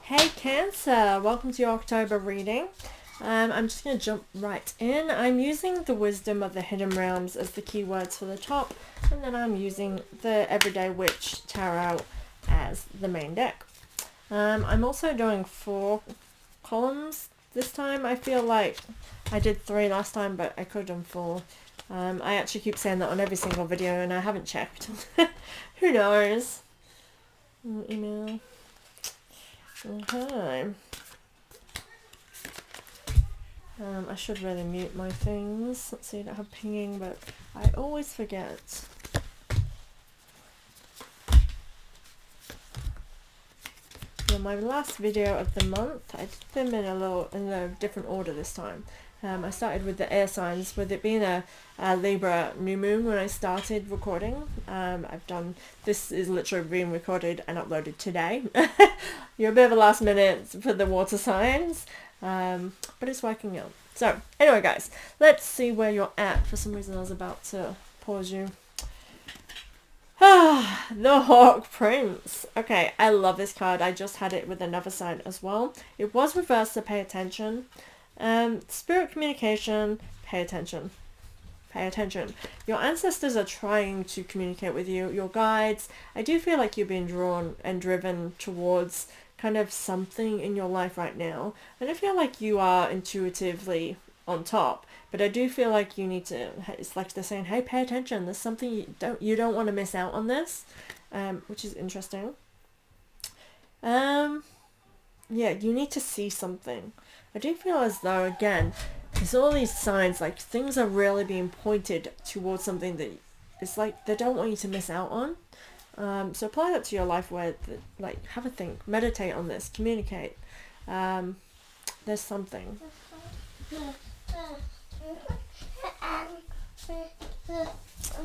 Hey Cancer, welcome to your October reading. I'm just going to jump right in. I'm using the Wisdom of the Hidden Realms as the keywords for the top, and then I'm using the Everyday Witch Tarot as the main deck. I'm also doing 4 columns this time. I feel like I did 3 last time, but I could have done 4. I actually keep saying that on every single video, and I haven't checked. Who knows? Email. Okay. I should really mute my things. Let's see, I don't have pinging, but I always forget. For my last video of the month, I did them in a different order this time. I started with the air signs, with it being a Libra new moon when I started recording. This is literally being recorded and uploaded today. You're a bit of a last minute for the water signs, but it's working out. So anyway guys, let's see where you're at. For some reason I was about to pause you. The Hawk Prince. Okay, I love this card. I just had it with another sign as well. It was reversed, so pay attention. Spirit communication, pay attention. Pay attention. Your ancestors are trying to communicate with you, your guides. I do feel like you're being drawn and driven towards kind of something in your life right now. And I feel like you are intuitively on top, but I do feel like you need to, it's like they're saying, hey, pay attention. There's something you don't want to miss out on this, which is interesting. Yeah, you need to see something. I do feel as though, again, there's all these signs, like things are really being pointed towards something that it's like they don't want you to miss out on. So apply that to your life where, like, have a think, meditate on this, communicate. There's something.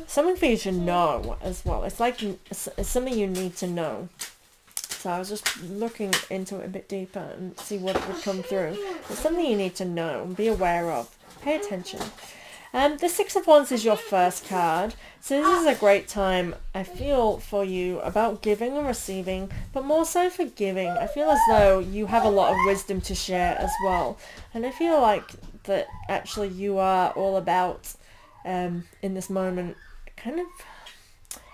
Something for you to know as well. It's like it's something you need to know. So I was just looking into it a bit deeper and see what would come through. It's something you need to know and be aware of. Pay attention. The Six of Wands is your first card. So this is a great time, I feel, for you about giving and receiving, but more so for giving. I feel as though you have a lot of wisdom to share as well. And I feel like that actually you are all about, in this moment, kind of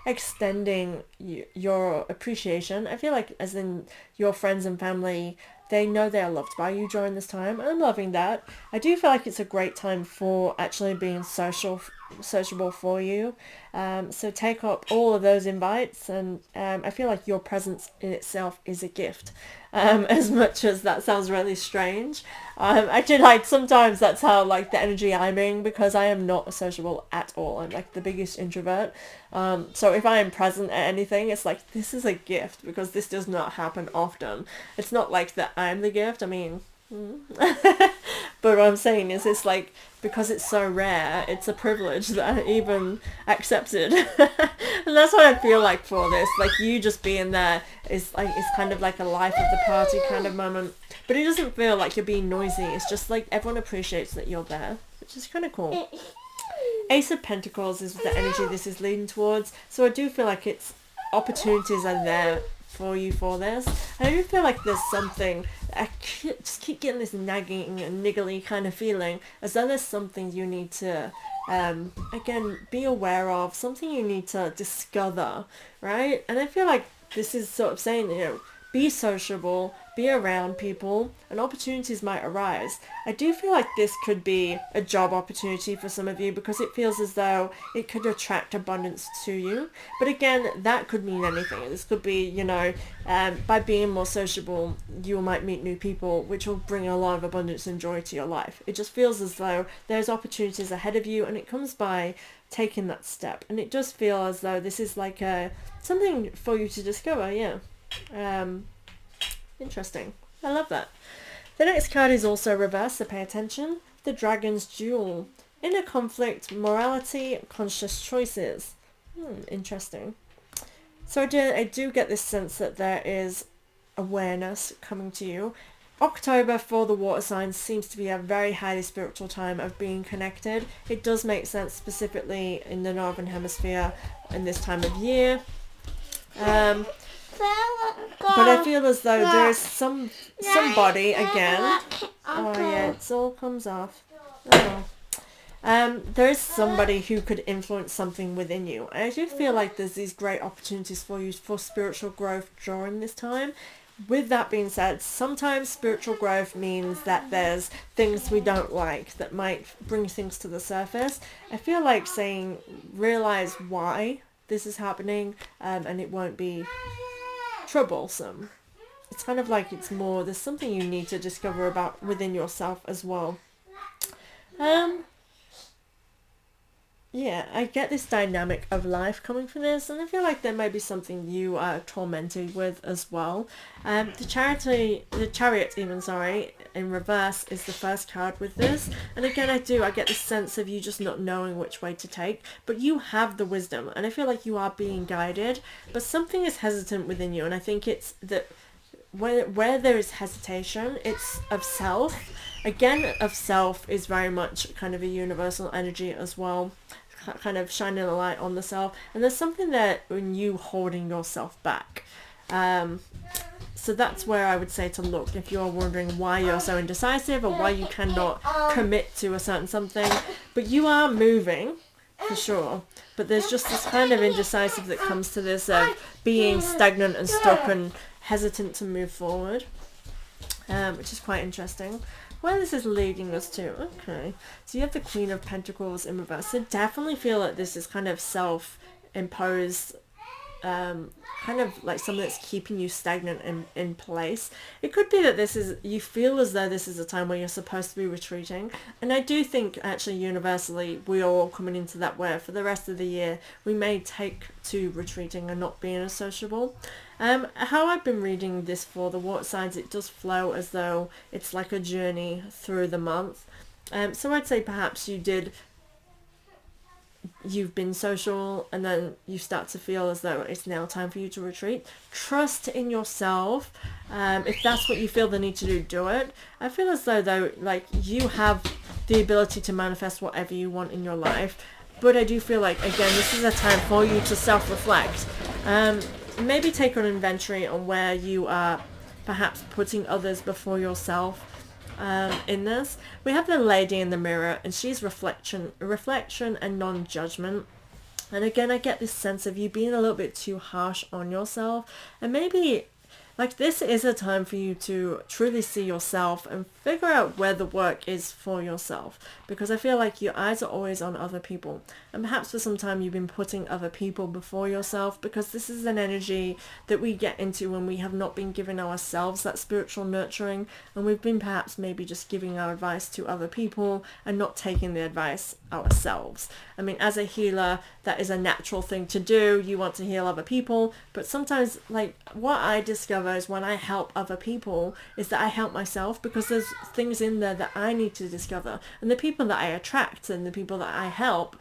extending your appreciation. I feel like as in your friends and family, they know they are loved by you during this time. I'm loving that. I do feel like it's a great time for actually being sociable for you. So take up all of those invites, and I feel like your presence in itself is a gift. As much as that sounds really strange. Actually, like, sometimes that's how, like, the energy I'm in, because I am not sociable at all. I'm like the biggest introvert. So if I am present at anything, it's like, this is a gift, because this does not happen often. It's not like that I'm the gift. I mean, but what I'm saying is, it's like, because it's so rare, it's a privilege that I even accepted. And that's what I feel like for this. Like, you just being there is like, it's kind of like a life of the party kind of moment. But it doesn't feel like you're being noisy. It's just like everyone appreciates that you're there, which is kind of cool. Ace of Pentacles is the energy this is leading towards. So I do feel like it's opportunities are there for you for this. I do feel like there's something, I just keep getting this nagging and niggly kind of feeling, as though there's something you need to, again, be aware of, something you need to discover, right? And I feel like this is sort of saying, you know, be sociable, be around people, and opportunities might arise. I do feel like this could be a job opportunity for some of you, because it feels as though it could attract abundance to you. But again, that could mean anything. This could be, you know, by being more sociable, you might meet new people, which will bring a lot of abundance and joy to your life. It just feels as though there's opportunities ahead of you, and it comes by taking that step. And it does feel as though this is like something for you to discover, yeah. Interesting. I love that. The next card is also reversed, so pay attention. The Dragon's Duel. Inner conflict, morality, conscious choices. Interesting. So I do get this sense that there is awareness coming to you. October for the water signs seems to be a very highly spiritual time of being connected. It does make sense specifically in the Northern Hemisphere in this time of year. But I feel as though there's somebody again. Oh yeah, it all comes off. Oh. There's somebody who could influence something within you. I do feel like there's these great opportunities for you for spiritual growth during this time. With that being said, sometimes spiritual growth means that there's things we don't like that might bring things to the surface. I feel like saying, realize why this is happening, and it won't be troublesome. It's kind of like it's more, there's something you need to discover about within yourself as well. Yeah, I get this dynamic of life coming from this, and I feel like there may be something you are tormented with as well. The Chariot even, in reverse is the first card with this. And again, I get this sense of you just not knowing which way to take, but you have the wisdom, and I feel like you are being guided, but something is hesitant within you, and I think it's that where there is hesitation, it's of self. Again, of self is very much kind of a universal energy as well, kind of shining a light on the self, and there's something there in you holding yourself back. So that's where I would say to look if you're wondering why you're so indecisive or why you cannot commit to a certain something. But you are moving, for sure. But there's just this kind of indecisive that comes to this of being stagnant and stuck and hesitant to move forward, which is quite interesting. Where this is leading us to, okay, so you have the Queen of Pentacles in reverse. So definitely feel that this is kind of self-imposed, kind of like something that's keeping you stagnant in place. It could be that this is, you feel as though this is a time where you're supposed to be retreating, and I do think actually universally we are all coming into that where for the rest of the year we may take to retreating and not being as sociable. How I've been reading this for the water signs, it does flow as though it's like a journey through the month. So I'd say perhaps you've been social and then you start to feel as though it's now time for you to retreat. Trust in yourself. If that's what you feel the need to do it. I feel as though like you have the ability to manifest whatever you want in your life, but I do feel like again this is a time for you to self-reflect. Maybe take an inventory on where you are perhaps putting others before yourself. In this, we have the Lady in the Mirror, and she's reflection and non-judgment. And again, I get this sense of you being a little bit too harsh on yourself, and maybe like this is a time for you to truly see yourself and figure out where the work is for yourself, because I feel like your eyes are always on other people, and perhaps for some time you've been putting other people before yourself, because this is an energy that we get into when we have not been giving ourselves that spiritual nurturing, and we've been perhaps maybe just giving our advice to other people and not taking the advice ourselves. I mean, as a healer, that is a natural thing to do. You want to heal other people, but sometimes like what I discover is when I help other people is that I help myself, because there's things in there that I need to discover, and the people that I attract and the people that I help,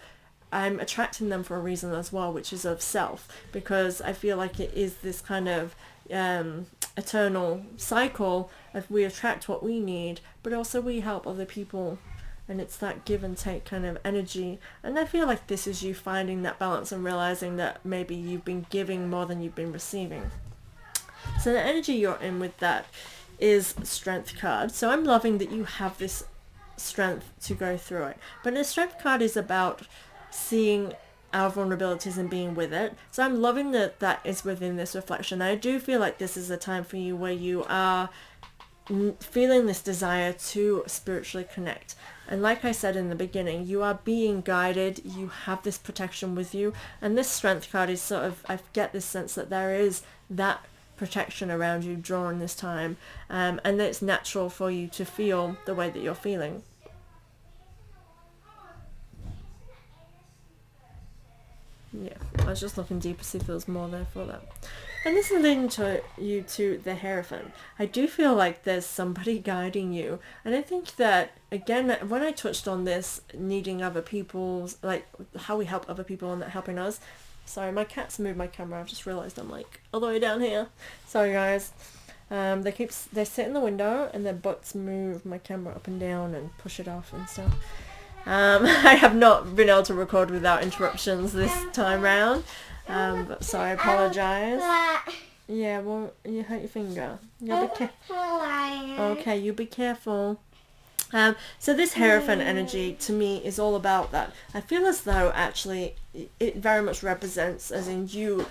I'm attracting them for a reason as well, which is of self, because I feel like it is this kind of eternal cycle of we attract what we need, but also we help other people, and it's that give and take kind of energy. And I feel like this is you finding that balance and realizing that maybe you've been giving more than you've been receiving. So the energy you're in with that is Strength card. So I'm loving that you have this strength to go through it. But the Strength card is about seeing our vulnerabilities and being with it. So I'm loving that that is within this reflection. I do feel like this is a time for you where you are feeling this desire to spiritually connect. And like I said in the beginning, you are being guided, you have this protection with you, and this Strength card is sort of, I get this sense that there is that protection around you during this time, and that it's natural for you to feel the way that you're feeling. Yeah, I was just looking deeper to see if there was more there for that. And this is leading to you to the Hierophant. I do feel like there's somebody guiding you, and I think that again when I touched on this needing other people's, like how we help other people and that helping us. Sorry, my cat's moved my camera. I've just realised I'm like all the way down here. Sorry guys. They sit in the window and their butts move my camera up and down and push it off and stuff. I have not been able to record without interruptions this time round, but so I apologise. Yeah, well, you hurt your finger. You'll be okay, you be careful. So this Hierophant energy to me is all about that. I feel as though actually it very much represents, as in you,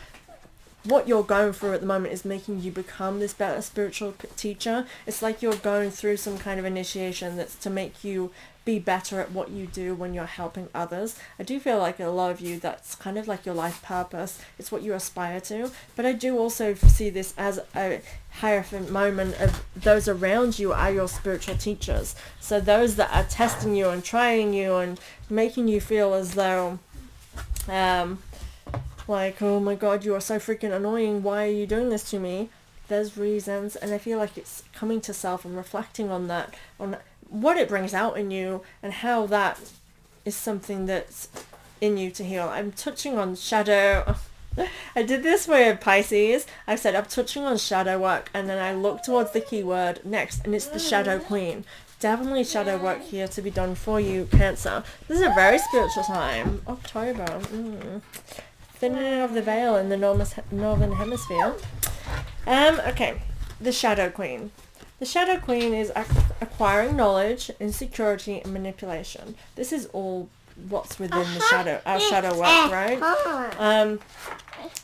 what you're going through at the moment is making you become this better spiritual teacher. It's like you're going through some kind of initiation that's to make you be better at what you do when you're helping others. I do feel like a lot of you, that's kind of like your life purpose. It's what you aspire to. But I do also see this as a Hierophant moment of those around you are your spiritual teachers. So those that are testing you and trying you and making you feel as though like, oh my god, you are so freaking annoying, why are you doing this to me? There's reasons, and I feel like it's coming to self and reflecting on that, on what it brings out in you and how that is something that's in you to heal. I'm touching on shadow. I did this with Pisces. I said I'm touching on shadow work, and then I look towards the keyword next, and it's the Shadow Queen. Definitely shadow work here to be done for you, Cancer. This is a very spiritual time. October. Thinning of the veil in the northern hemisphere. Okay, the Shadow Queen. The Shadow Queen is acquiring knowledge, insecurity, and manipulation. This is all what's within the shadow, our shadow work, right?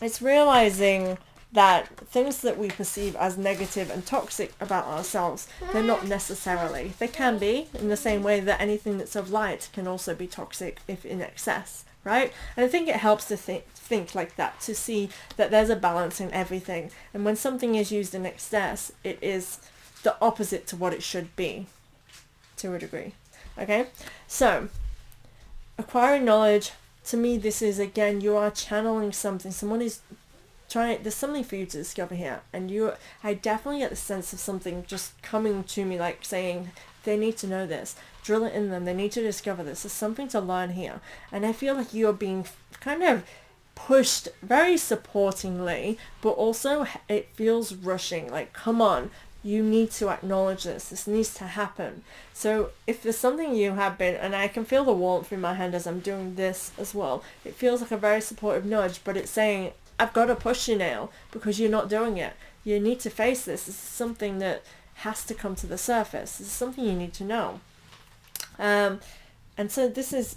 It's realizing that things that we perceive as negative and toxic about ourselves, they're not necessarily. They can be, in the same way that anything that's of light can also be toxic if in excess, right? And I think it helps to think like that, to see that there's a balance in everything. And when something is used in excess, it is the opposite to what it should be, to a degree. Okay? So, acquiring knowledge, to me, this is, again, you are channeling something. Someone is there's something for you to discover here, and I definitely get the sense of something just coming to me, like saying they need to know this, drill it in them, they need to discover this, there's something to learn here. And I feel like you're being kind of pushed very supportingly, but also it feels rushing, like, come on, you need to acknowledge this needs to happen. So if there's something you have been, and I can feel the warmth in my hand as I'm doing this as well, it feels like a very supportive nudge, but it's saying, I've got to push you now because you're not doing it. You need to face this. This is something that has to come to the surface. This is something you need to know. And so this is,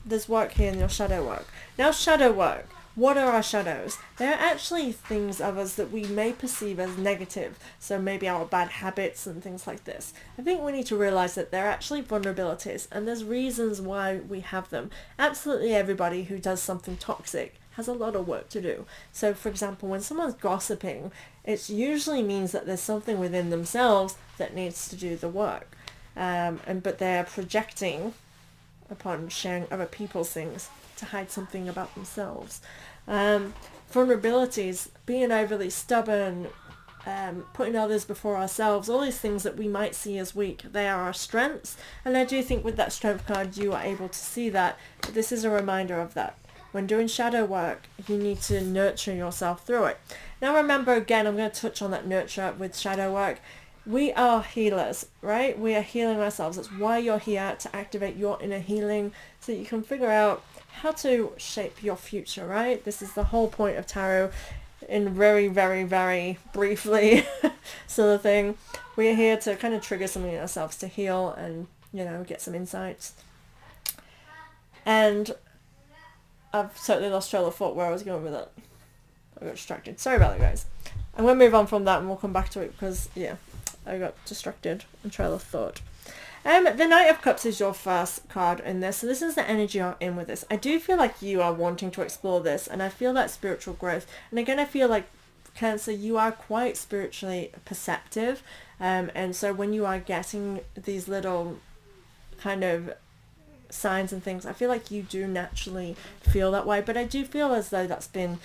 there's work here in your shadow work. Now, shadow work. What are our shadows? They're actually things of us that we may perceive as negative. So maybe our bad habits and things like this. I think we need to realize that they're actually vulnerabilities, and there's reasons why we have them. Absolutely everybody who does something toxic has a lot of work to do. So for example, when someone's gossiping, it usually means that there's something within themselves that needs to do the work. But they're projecting upon sharing other people's things to hide something about themselves. Vulnerabilities, being overly stubborn, putting others before ourselves, all these things that we might see as weak, they are our strengths. And I do think with that strength card you are able to see that, but this is a reminder of that. When doing shadow work, you need to nurture yourself through it. Now remember, again, I'm going to touch on that nurture with shadow work. We are healers, right? We are healing ourselves. That's why you're here, to activate your inner healing so that you can figure out how to shape your future, right? This is the whole point of tarot in very, very, very briefly sort of thing. We're here to kind of trigger something in ourselves to heal and, get some insights. And I've totally lost trail of thought where I was going with it. I got distracted. Sorry about that, guys. I'm going to move on from that and we'll come back to it because, I got distracted and trail of thought. The Knight of Cups is your first card in this. So this is the energy you're in with this. I do feel like you are wanting to explore this, and I feel that spiritual growth. And again, I feel like, Cancer, you are quite spiritually perceptive. And so when you are getting these little kind of signs and things, I feel like you do naturally feel that way, but I do feel as though that's been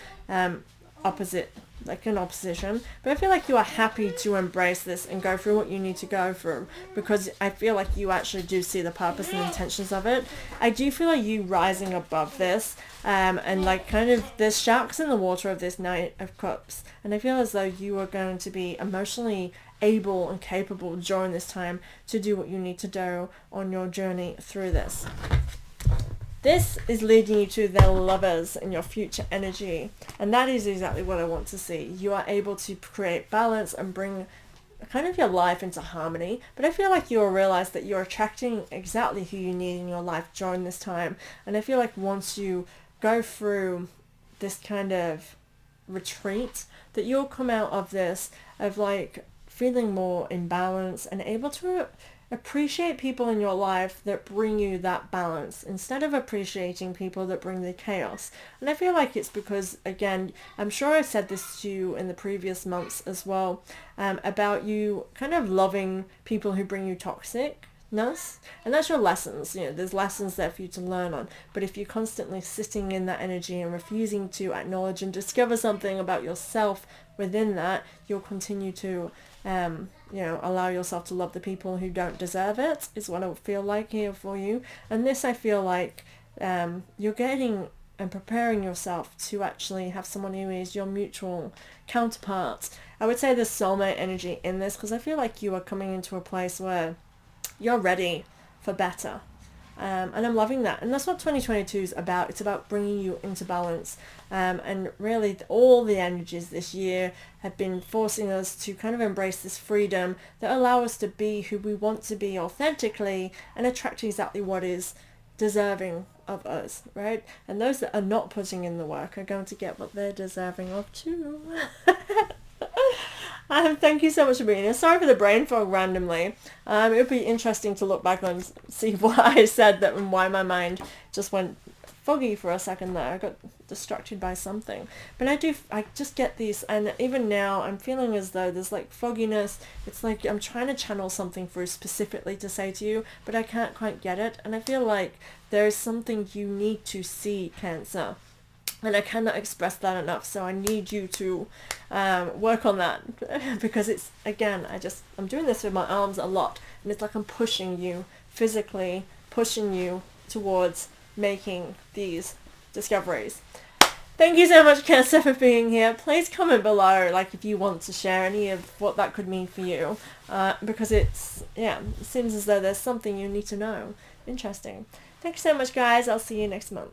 opposite, like an opposition. But I feel like you are happy to embrace this and go through what you need to go through, because I feel like you actually do see the purpose and intentions of it. I do feel like you rising above this, and like kind of there's sharks in the water of this Knight of Cups, and I feel as though you are going to be emotionally able and capable during this time to do what you need to do on your journey through this. This is leading you to the Lovers in your future energy. And that is exactly what I want to see. You are able to create balance and bring kind of your life into harmony. But I feel like you'll realize that you're attracting exactly who you need in your life during this time. And I feel like once you go through this kind of retreat, that you'll come out of this of like feeling more in balance and able to appreciate people in your life that bring you that balance instead of appreciating people that bring the chaos. And I feel like it's because, again, I'm sure I said this to you in the previous months as well, about you kind of loving people who bring you toxicness. And that's your lessons. You know, there's lessons there for you to learn on. But if you're constantly sitting in that energy and refusing to acknowledge and discover something about yourself within that, you'll continue to allow yourself to love the people who don't deserve it, is what I feel like here for you. And this, I feel like you're getting and preparing yourself to actually have someone who is your mutual counterpart. I would say there's soulmate energy in this, because I feel like you are coming into a place where you're ready for better. And I'm loving that. And that's what 2022 is about. It's about bringing you into balance. And really all the energies this year have been forcing us to kind of embrace this freedom that allow us to be who we want to be authentically and attract exactly what is deserving of us, right? And those that are not putting in the work are going to get what they're deserving of too. Thank you so much for being here. Sorry for the brain fog randomly. It would be interesting to look back on and see what I said that and why my mind just went foggy for a second there. I got distracted by something. But I just get these, and even now I'm feeling as though there's like fogginess. It's like I'm trying to channel something through specifically to say to you, but I can't quite get it. And I feel like there's something you need to see, Cancer. And I cannot express that enough, so I need you to work on that, because it's, again, I'm doing this with my arms a lot, and it's like I'm pushing you, physically pushing you towards making these discoveries. Thank you so much, Cancer, for being here. Please comment below, like, if you want to share any of what that could mean for you, because it seems as though there's something you need to know. Interesting. Thank you so much, guys. I'll see you next month.